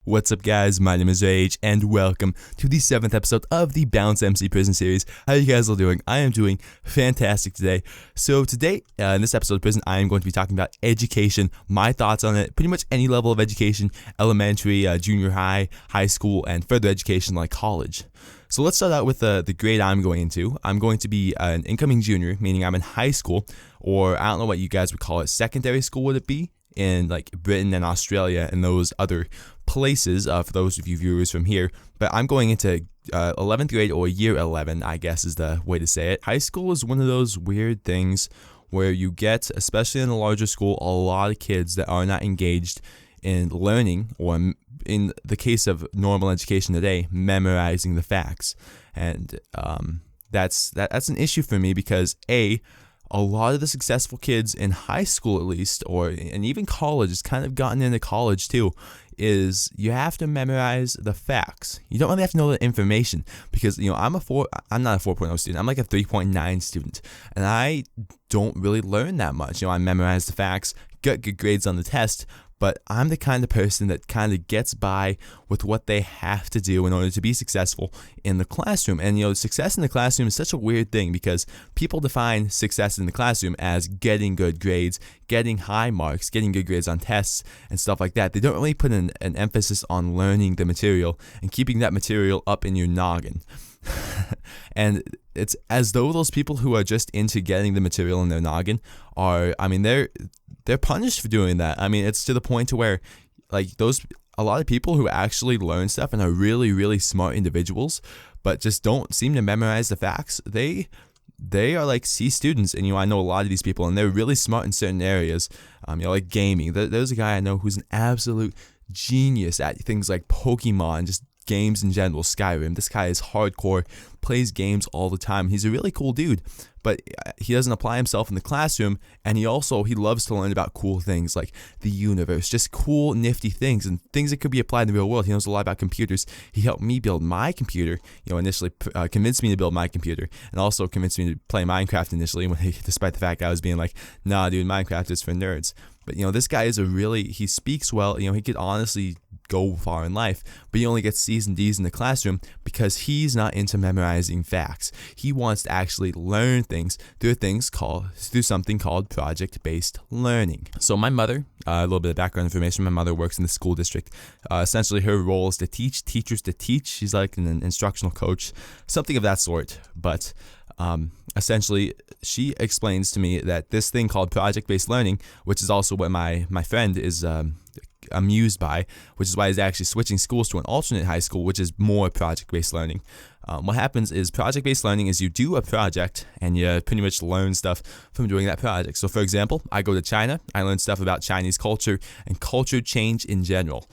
What's up, guys? My name is Rage, and welcome to the 7th episode of the BounceMC Prison Series. How you guys all doing? I am doing fantastic today. So today, in this episode of Prison, I am going to be talking about education, my thoughts on it, pretty much any level of education, elementary, junior high, high school, and further education like college. So let's start out with the grade I'm going into. I'm going to be an incoming junior, meaning I'm in high school, or I don't know what you guys would call it, secondary school would it be? In like Britain and Australia and those other places, for those of you viewers from here. But I'm going into 11th grade, or year 11, I guess is the way to say it. High school is one of those weird things where you get, especially in a larger school, a lot of kids that are not engaged in learning, or in the case of normal education today, memorizing the facts. And that's an issue for me because a lot of the successful kids in high school, at least, and even college, it's kind of gotten into college too, is you have to memorize the facts. You don't really have to know the information because, I'm not a 4.0 student. I'm like a 3.9 student, and I don't really learn that much. I memorize the facts, get good grades on the test, but I'm the kind of person that kind of gets by with what they have to do in order to be successful in the classroom. And, success in the classroom is such a weird thing because people define success in the classroom as getting good grades, getting high marks, getting good grades on tests, and stuff like that. They don't really put an emphasis on learning the material and keeping that material up in your noggin. And it's as though those people who are just into getting the material in their noggin they're punished for doing that. It's to the point to where, a lot of people who actually learn stuff and are really, really smart individuals, but just don't seem to memorize the facts, they are like C students. And, I know a lot of these people, and they're really smart in certain areas, like gaming. There's a guy I know who's an absolute genius at things like Pokemon, just games in general, Skyrim. This guy is hardcore, plays games all the time. He's a really cool dude, but he doesn't apply himself in the classroom, and he loves to learn about cool things like the universe, just cool, nifty things, and things that could be applied in the real world. He knows a lot about computers. He helped me build my computer, initially convinced me to build my computer, and also convinced me to play Minecraft initially, despite the fact I was being like, nah, dude, Minecraft is for nerds. But, this guy is he speaks well, he could honestly go far in life, but he only gets C's and D's in the classroom because he's not into memorizing facts. He wants to actually learn things through something called project-based learning. So my mother, a little bit of background information, my mother works in the school district. Essentially, her role is to teach teachers to teach. She's like an instructional coach, something of that sort. But essentially, she explains to me that this thing called project-based learning, which is also what my friend is amused by, which is why he's actually switching schools to an alternate high school, which is more project-based learning. What happens is project-based learning is you do a project and you pretty much learn stuff from doing that project. So, for example, I go to China, I learn stuff about Chinese culture and culture change in general.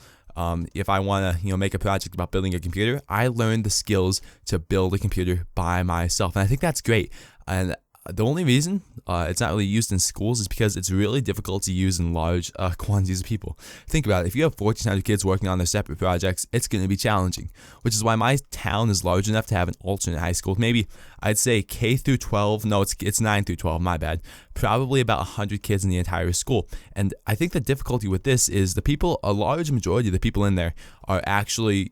If I want to, make a project about building a computer, I learn the skills to build a computer by myself, and I think that's great. And the only reason it's not really used in schools is because it's really difficult to use in large quantities of people. Think about it. If you have 1,400 kids working on their separate projects, it's going to be challenging, which is why my town is large enough to have an alternate high school. Maybe I'd say K through 12. No, it's 9 through 12. My bad. Probably about 100 kids in the entire school. And I think the difficulty with this is a large majority of the people in there are actually,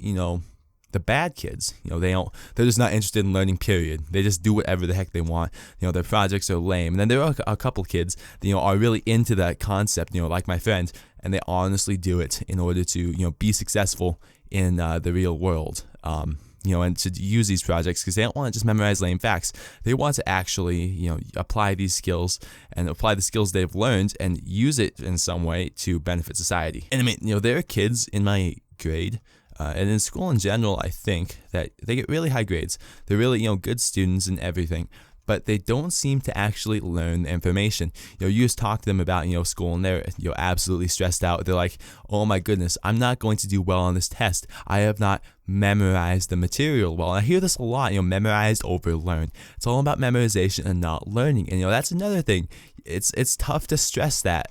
the bad kids. They're just not interested in learning, period. They just do whatever the heck they want. Their projects are lame. And then there are a couple kids that, are really into that concept, like my friend, and they honestly do it in order to, be successful in the real world. And to use these projects because they don't want to just memorize lame facts. They want to actually, apply these skills and apply the skills they've learned and use it in some way to benefit society. And there are kids in my grade and in school in general, I think that they get really high grades. They're really, good students and everything, but they don't seem to actually learn the information. You just talk to them about, school, and they're, absolutely stressed out. They're like, oh my goodness, I'm not going to do well on this test. I have not memorized the material well. And I hear this a lot, memorized over learn. It's all about memorization and not learning. And, that's another thing. It's tough to stress that.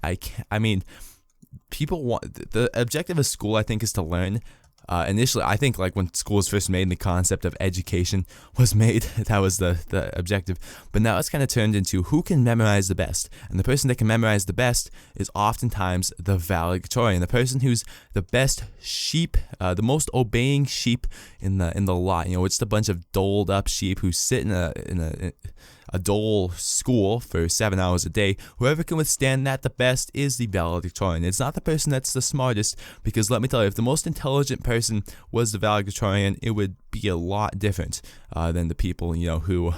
People want, the objective of school, I think, is to learn. Initially, I think like when school was first made and the concept of education was made, that was the objective. But now it's kind of turned into who can memorize the best. And the person that can memorize the best is oftentimes the valedictorian, the person who's the best sheep, the most obeying sheep in the lot. You know, it's a bunch of doled up sheep who sit in a dull school for 7 hours a day. Whoever can withstand that the best is the valedictorian. It's not the person that's the smartest, because let me tell you, if the most intelligent person was the valedictorian, it would be a lot different than the people, you know, who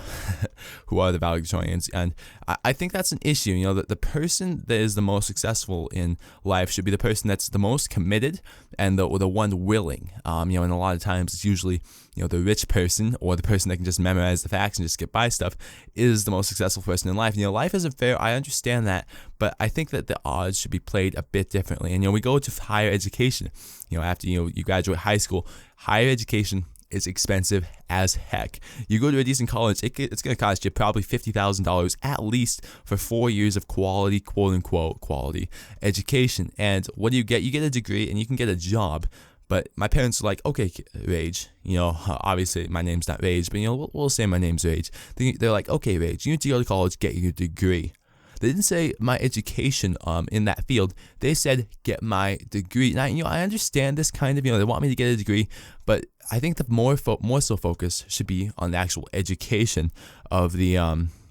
who are the valedictorians. And I think that's an issue. You know, that the person that is the most successful in life should be the person that's the most committed and the one willing. You know, and a lot of times it's usually, you know, the rich person or the person that can just memorize the facts and just get by stuff is the most successful person in life. You know, life isn't fair. I understand that, but I think that the odds should be played a bit differently. And, you know, we go to higher education. You know, after, you know, you graduate high school, higher education is expensive as heck. You go to a decent college, it's going to cost you probably $50,000 at least for 4 years of quality, quote unquote, quality education. And what do you get? You get a degree and you can get a job. But my parents were like, okay, Rage, you know, obviously my name's not Rage, but, you know, we'll say my name's Rage. They're like, okay, Rage, you need to go to college, get your degree. They didn't say my education in that field. They said get my degree. Now, you know, I understand this kind of, you know, they want me to get a degree, but I think the more so focus should be on the actual education of the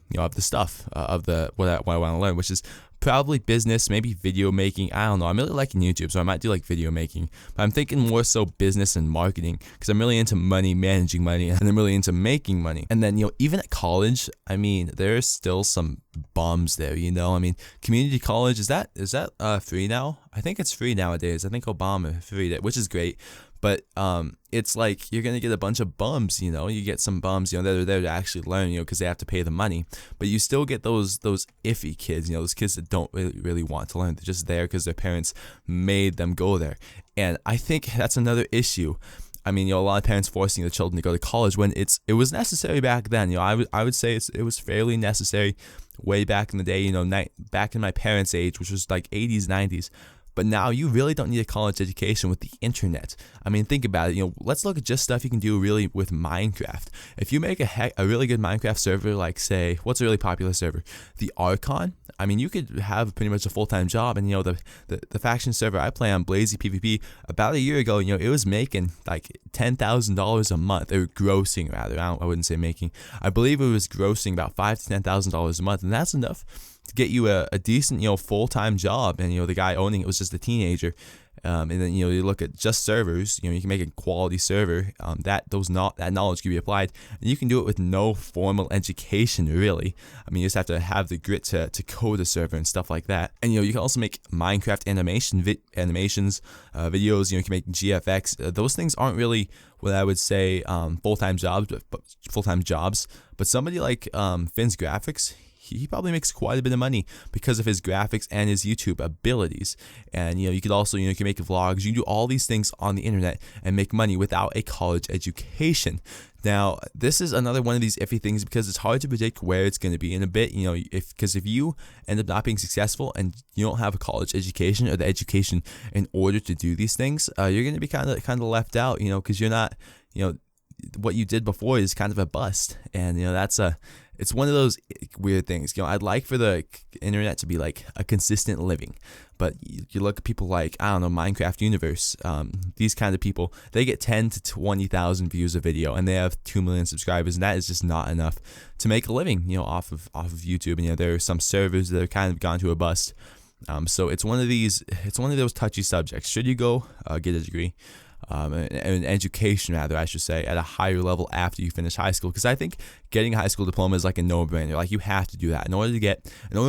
you know, of the stuff of the what I want to learn, which is probably business, maybe video making. I don't know. I'm really liking YouTube, so I might do like video making. But I'm thinking more so business and marketing, because I'm really into money, managing money, and I'm really into making money. And then, you know, even at college, I mean, there's still some bums there, you know. I mean, community college, is that free now? I think it's free nowadays. I think Obama freed it, which is great. But it's like you're gonna get a bunch of bums, you know. You get some bums, you know, that are there to actually learn, you know, because they have to pay the money. But you still get those iffy kids, you know, those kids that don't really want to learn. They're just there because their parents made them go there. And I think that's another issue. I mean, you know, a lot of parents forcing their children to go to college when it was necessary back then. You know, I would say it was fairly necessary way back in the day. You know, back in my parents' age, which was like 80s, 90s. But now you really don't need a college education with the internet. I mean, think about it. You know, let's look at just stuff you can do really with Minecraft. If you make a really good Minecraft server, like say, what's a really popular server? The Archon. I mean, you could have pretty much a full-time job. And, you know, the faction server I play on, Blazy PvP, about a year ago, you know, it was making like $10,000 a month, or grossing rather. I wouldn't say making. I believe it was grossing about $5,000 to $10,000 a month, and that's enough to get you a decent, you know, full-time job. And, you know, the guy owning it was just a teenager. And then, you know, you look at just servers, you know, you can make a quality server, that knowledge can be applied, and you can do it with no formal education, really. I mean, you just have to have the grit to code a server and stuff like that. And, you know, you can also make Minecraft animations, videos, you know, you can make GFX. Those things aren't really what I would say full-time jobs, but somebody like Finn's Graphics, he probably makes quite a bit of money because of his graphics and his YouTube abilities. And, you know, you could also, you know, you can make vlogs. You can do all these things on the internet and make money without a college education. Now, this is another one of these iffy things because it's hard to predict where it's going to be in a bit, you know, because if you end up not being successful and you don't have a college education or the education in order to do these things, you're going to be kind of left out, you know, because you're not, you know, what you did before is kind of a bust. And, you know, it's one of those weird things. You know, I'd like for the internet to be like a consistent living, but you look at people like, I don't know, Minecraft Universe, these kind of people, they get 10 to 20,000 views a video and they have 2 million subscribers, and that is just not enough to make a living, you know, off of YouTube. And, you know, there are some servers that have kind of gone to a bust. So it's one of those touchy subjects. Should you go get a degree? An education, rather, I should say, at a higher level after you finish high school, because I think getting a high school diploma is like a no-brainer. Like, you have to do that in order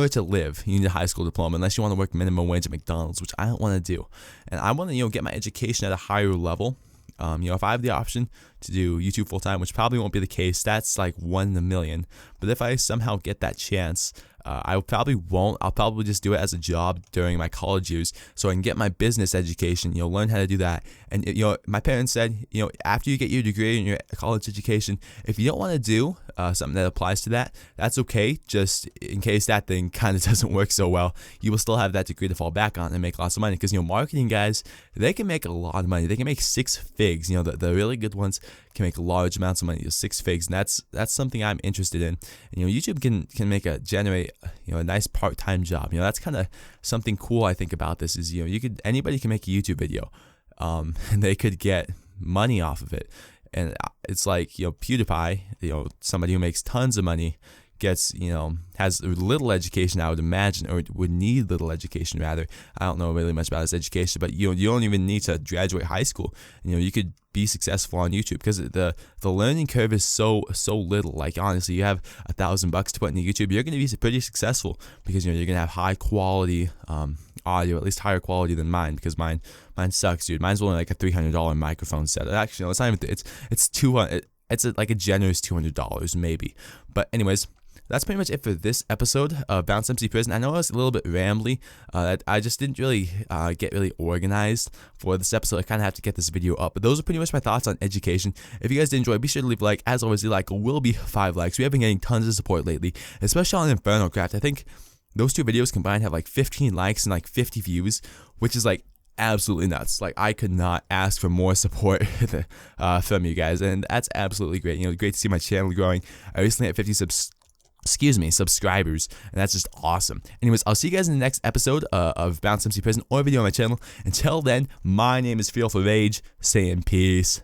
to live. You need a high school diploma, unless you want to work minimum wage at McDonald's, which I don't want to do. And I want to, you know, get my education at a higher level. You know, if I have the option to do YouTube full time, which probably won't be the case, that's like 1 in a million. But if I somehow get that chance, I probably won't. I'll probably just do it as a job during my college years, so I can get my business education. You know, learn how to do that. And, you know, my parents said, you know, after you get your degree and your college education, if you don't want to do something that applies to that, that's okay. Just in case that thing kind of doesn't work so well, you will still have that degree to fall back on and make lots of money. Because marketing guys, they can make a lot of money. They can make 6 figs. The really good ones can make large amounts of money, 6 figs, and that's something I'm interested in. And YouTube can generate a nice part-time job. That's kind of something cool I think about this is anybody can make a YouTube video, and they could get money off of it. And it's like, PewDiePie, somebody who makes tons of money, gets, has little education, I would imagine, or would need little education rather. I don't know really much about his education, but you don't even need to graduate high school. You could be successful on YouTube because the learning curve is so little. Like honestly, you have $1,000 to put into YouTube, you're going to be pretty successful because you're going to have high quality audio, at least higher quality than mine, because mine sucks, dude. Mine's only like a $300 microphone set. Actually, no, it's not even. It's $200. It's like a generous $200 maybe. But anyways, that's pretty much it for this episode of BounceMC Prison. I know I was a little bit rambly. I just didn't really get really organized for this episode. I kind of have to get this video up. But those are pretty much my thoughts on education. If you guys did enjoy, be sure to leave a like. As always, the like will be 5 likes. We have been getting tons of support lately, especially on Inferno Craft. I think those 2 videos combined have like 15 likes and like 50 views, which is like absolutely nuts. Like I could not ask for more support from you guys, and that's absolutely great. Great to see my channel growing. I recently had 50 subscribers, and that's just awesome. Anyways, I'll see you guys in the next episode of BounceMC Prison or video on my channel. Until then, my name is Feel for Rage, saying peace.